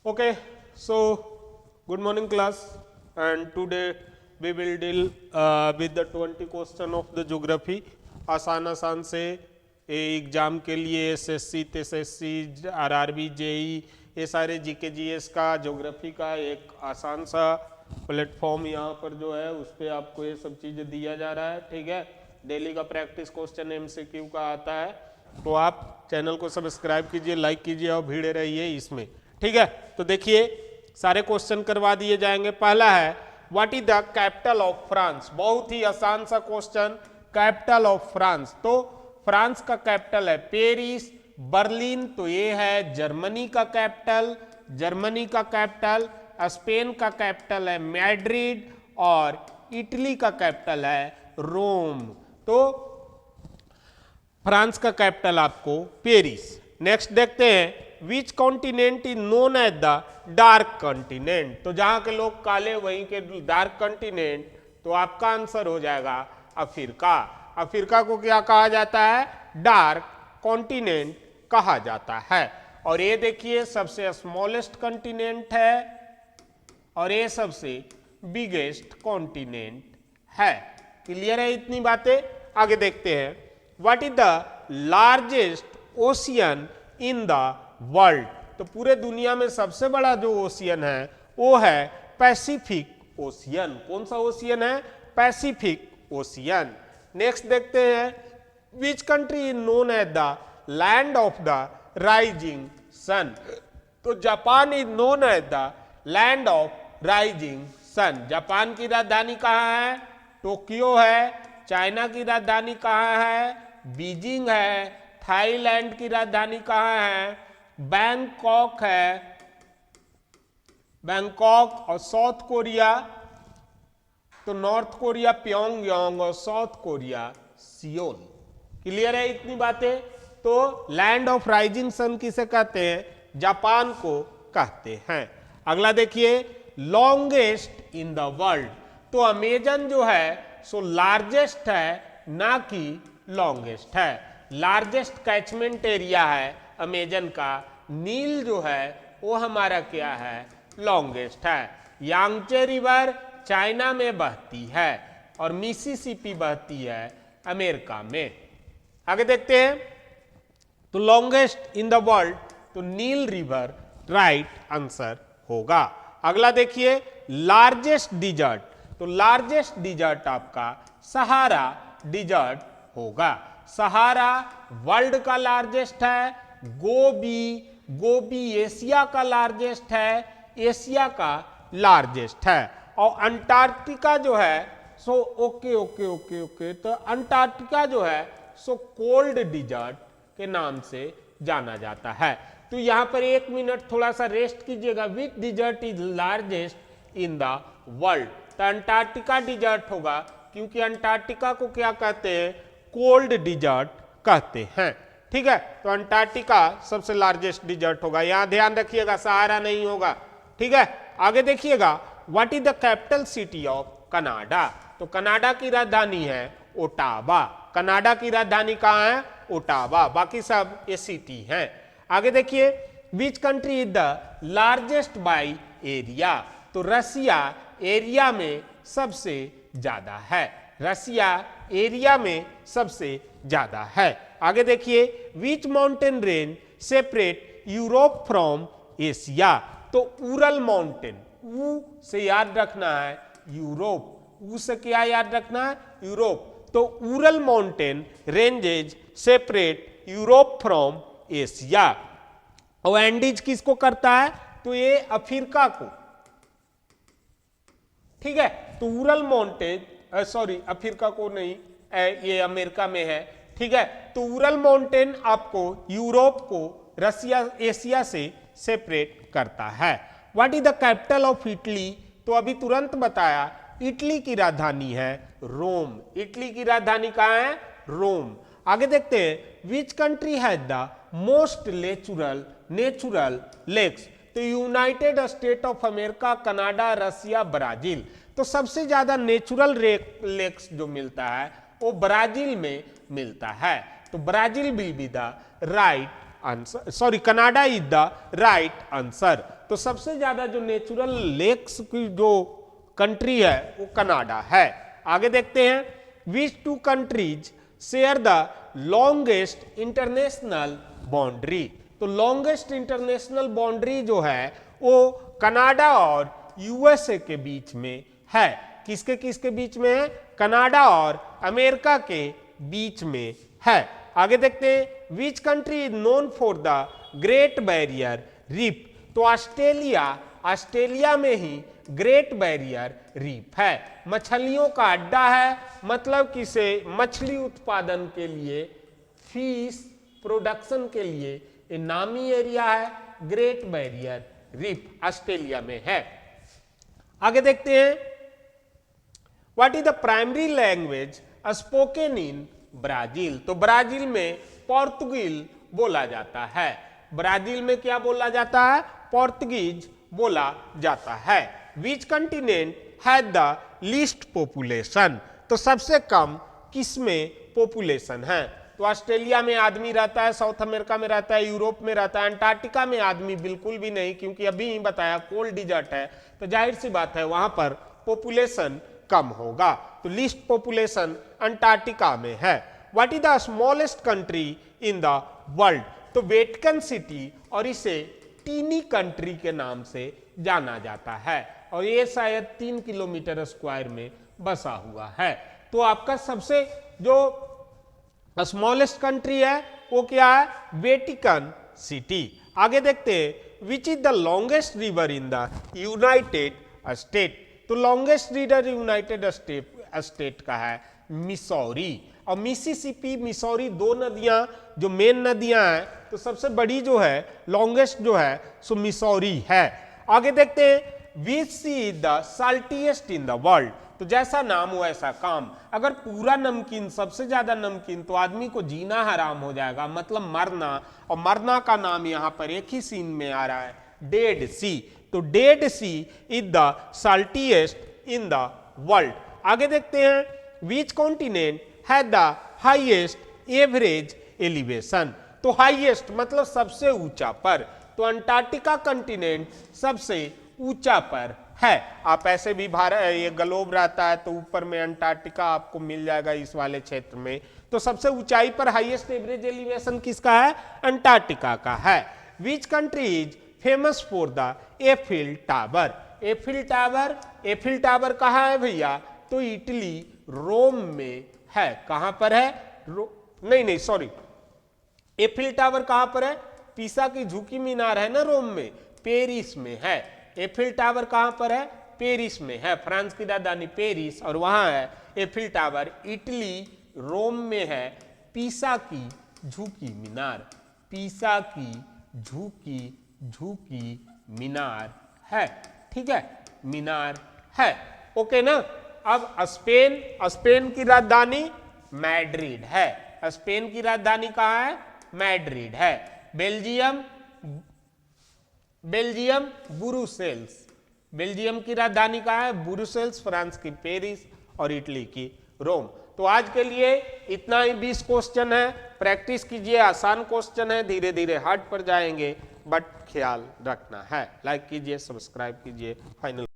Okay, so good morning class, and today we will deal with the 20 question of the geography. आसान आसान से exam के लिए SSC तेसएससी RRB JE ये सारे जीके जीएस का ज्योग्राफी का एक आसान सा प्लेटफॉर्म यहाँ पर जो है उस पर आपको ये सब चीज़ें दिया जा रहा है। ठीक है, डेली का प्रैक्टिस क्वेश्चन एमसीक्यू का आता है, तो आप चैनल को सब्सक्राइब कीजिए, लाइक कीजिए और भिड़े रहिए इसमें। ठीक है, तो देखिए सारे क्वेश्चन करवा दिए जाएंगे। पहला है what is the capital of France. बहुत ही आसान सा क्वेश्चन, कैपिटल ऑफ फ्रांस। तो फ्रांस का कैपिटल है पेरिस, बर्लिन तो ये है जर्मनी का कैपिटल, जर्मनी का कैपिटल। स्पेन का कैपिटल है मैड्रिड और इटली का कैपिटल है रोम। तो फ्रांस का कैपिटल आपको पेरिस। नेक्स्ट देखते हैं which continent is known as the dark continent. तो जहां के लोग काले वहीं के डार्क कॉन्टिनेंट, तो आपका आंसर हो जाएगा अफ्रीका। अफ्रीका को क्या कहा जाता है? डार्क कॉन्टिनेंट कहा जाता है। और ये देखिए सबसे स्मॉलेस्ट कॉन्टिनेंट है और ये सबसे बिगेस्ट कॉन्टिनेंट है। क्लियर है इतनी बातें? आगे देखते हैं what is the largest ocean in the world. तो पूरे दुनिया में सबसे बड़ा जो ओशियन है वो है पैसिफिक ओशियन। कौन सा ओशियन है? Pacific ocean. नेक्स्ट देखते हैं which country is known as the land of the rising sun. तो Japan is known as the land of rising sun. Japan की राजधानी कहाँ है? टोक्यो है। चाइना की राजधानी कहाँ है? बीजिंग है। थाईलैंड की राजधानी कहाँ है? बैंकॉक है, बैंकॉक। और साउथ कोरिया, तो नॉर्थ कोरिया प्योंगयांग और साउथ कोरिया सियोल। क्लियर है इतनी बातें? तो लैंड ऑफ राइजिंग सन किसे कहते हैं? जापान को कहते हैं। अगला देखिए लॉन्गेस्ट इन द वर्ल्ड। तो अमेजन जो है सो लार्जेस्ट है, ना कि लॉन्गेस्ट है। लार्जेस्ट कैचमेंट एरिया है अमेजन का। नील जो है वो हमारा क्या है? लॉन्गेस्ट है। यांगचे रिवर चाइना में बहती है और मिसिसिपी बहती है अमेरिका में। आगे देखते हैं तो लॉन्गेस्ट इन द वर्ल्ड, तो नील रिवर राइट आंसर होगा। अगला देखिए लार्जेस्ट डिजर्ट। तो लार्जेस्ट डिजर्ट आपका सहारा डिजर्ट होगा। सहारा वर्ल्ड का लार्जेस्ट है। गोबी एशिया का लार्जेस्ट है, एशिया का लार्जेस्ट है। और अंटार्कटिका जो है सो ओके तो अंटार्कटिका जो है सो कोल्ड डिजर्ट के नाम से जाना जाता है। तो यहां पर 1 मिनट थोड़ा सा रेस्ट कीजिएगा। Which desert is largest in the world? तो अंटार्कटिका डिजर्ट होगा, क्योंकि अंटार्कटिका को क्या कहते हैं? कोल्ड डिजर्ट कहते हैं। ठीक है, तो अंटार्कटिका सबसे लार्जेस्ट डिजर्ट होगा। यहां ध्यान रखिएगा, सहारा नहीं होगा। ठीक है, आगे देखिएगा what is the capital city of Canada. तो कनाडा की राजधानी है ओटावा। कनाडा की राजधानी कहाँ है? ओटावा। बाकी सब ये सिटी हैं। आगे देखिए विच country is the largest by area. तो रसिया एरिया में सबसे ज्यादा है। रसिया एरिया में सबसे ज्यादा है। आगे देखिए which mountain range separate Europe from Asia. तो उरल माउंटेन, ऊ से याद रखना है यूरोप। ऊ से क्या याद रखना है? यूरोप। तो Ural mountain ranges separate Europe from Asia. और एंडीज किसको करता है? तो ये अफ्रीका को। ठीक है, तो उरल माउंटेन अफ्रीका को नहीं, ये अमेरिका में है। ठीक है, तो उरल माउंटेन आपको यूरोप को रसिया एशिया से सेपरेट करता है। What is the capital of Italy? तो अभी तुरंत बताया, इटली की राजधानी है रोम। इटली की राजधानी कहाँ है? रोम। आगे देखते हैं which country has the most natural lakes. तो United State of America, Canada, Russia, Brazil. तो सबसे ज्यादा नेचुरल लेक्स जो मिलता है वो ब्राजील में मिलता है। तो Brazil will be the right answer, sorry Canada is the right answer. तो सबसे ज्यादा जो नेचुरल लेक्स की जो कंट्री है वो कनाडा है। आगे देखते हैं, which two countries share the longest international boundary. तो लॉन्गेस्ट इंटरनेशनल बाउंड्री जो है वो कनाडा और यूएसए के बीच में है। किसके किसके बीच में है? कनाडा और अमेरिका के बीच में है। आगे देखते हैं, which country is known for the great barrier reef. तो ऑस्ट्रेलिया में ही ग्रेट बैरियर रीफ है। मछलियों का अड्डा है, मतलब कि से मछली उत्पादन के लिए, फिश प्रोडक्शन के लिए ये नामी एरिया है। ग्रेट बैरियर रीफ ऑस्ट्रेलिया में है। आगे देखते हैं, what is the primary language spoken in Brazil. तो ब्राजील में पोर्तुगीज बोला जाता है। ब्राजील में क्या बोला जाता है? पोर्तुगीज बोला जाता है। Which continent has the least population. तो सबसे कम किसमें पॉपुलेशन है? तो ऑस्ट्रेलिया में आदमी रहता है, साउथ अमेरिका में रहता है, यूरोप में रहता है, अंटार्कटिका में आदमी बिल्कुल भी नहीं, क्योंकि अभी ही बताया कोल्ड डिजर्ट है, तो जाहिर सी बात है वहां पर पॉपुलेशन कम होगा। तो लीस्ट पॉपुलेशन अंटार्कटिका में है। What is the smallest country in the world. तो वेटिकन सिटी, और इसे टीनी कंट्री के नाम से जाना जाता है, और ये शायद 3 किलोमीटर स्क्वायर में बसा हुआ है। तो आपका सबसे जो स्मॉलेस्ट कंट्री है वो क्या है? Vatican city. आगे देखते हैं, which is the longest river in the United state. तो लॉन्गेस्ट रिवर यूनाइटेड स्टेट का है मिसौरी, और मिसिसिपी मिसौरी दो नदियां जो मेन नदियां हैं, तो सबसे बड़ी जो है लॉन्गेस्ट जो है सो मिसौरी है। आगे देखते हैं, which sea is the saltiest in the world. तो जैसा नाम वैसा काम। अगर पूरा नमकीन, सबसे ज्यादा नमकीन, तो आदमी को जीना हराम हो जाएगा, मतलब मरना, और मरना का नाम यहां पर एक ही सीन में आ रहा है, डेड सी। तो dead sea is the saltiest in the world. आगे देखते हैं, which continent has the highest average elevation. तो हाईएस्ट मतलब सबसे ऊंचा पर, तो अंटार्कटिका कंटिनेंट सबसे ऊंचा पर है। आप ऐसे भी भारत, ये ग्लोब रहता है तो ऊपर में अंटार्कटिका आपको मिल जाएगा इस वाले क्षेत्र में। तो सबसे ऊंचाई पर हाईएस्ट एवरेज एलिवेशन किसका है? अंटार्कटिका का है। विच country is famous for the Eiffel tower. Eiffel tower कहाँ है भैया? तो इटली रोम में है। कहां पर है? नहीं सॉरी, एफिल टावर कहां पर है? पीसा की झुकी मीनार है ना रोम में, पेरिस में है। एफिल टावर कहां पर है? पेरिस में है। फ्रांस की राजधानी पेरिस, और वहां है एफिल टावर। इटली रोम में है पीसा की झुकी मीनार। पीसा की झुकी मीनार है। ठीक है, मीनार है। ओके ना। अब स्पेन की राजधानी मैड्रिड है। स्पेन की राजधानी कहां है? मैड्रिड है। Belgium Brussels. बेल्जियम की राजधानी कहां है? ब्रुसेल्स। फ्रांस की पेरिस, और इटली की रोम। तो आज के लिए इतना ही 20 क्वेश्चन है, प्रैक्टिस कीजिए। आसान क्वेश्चन है, धीरे धीरे हार्ड पर जाएंगे, बट ख्याल रखना है। लाइक कीजिए, सब्सक्राइब कीजिए। फाइनल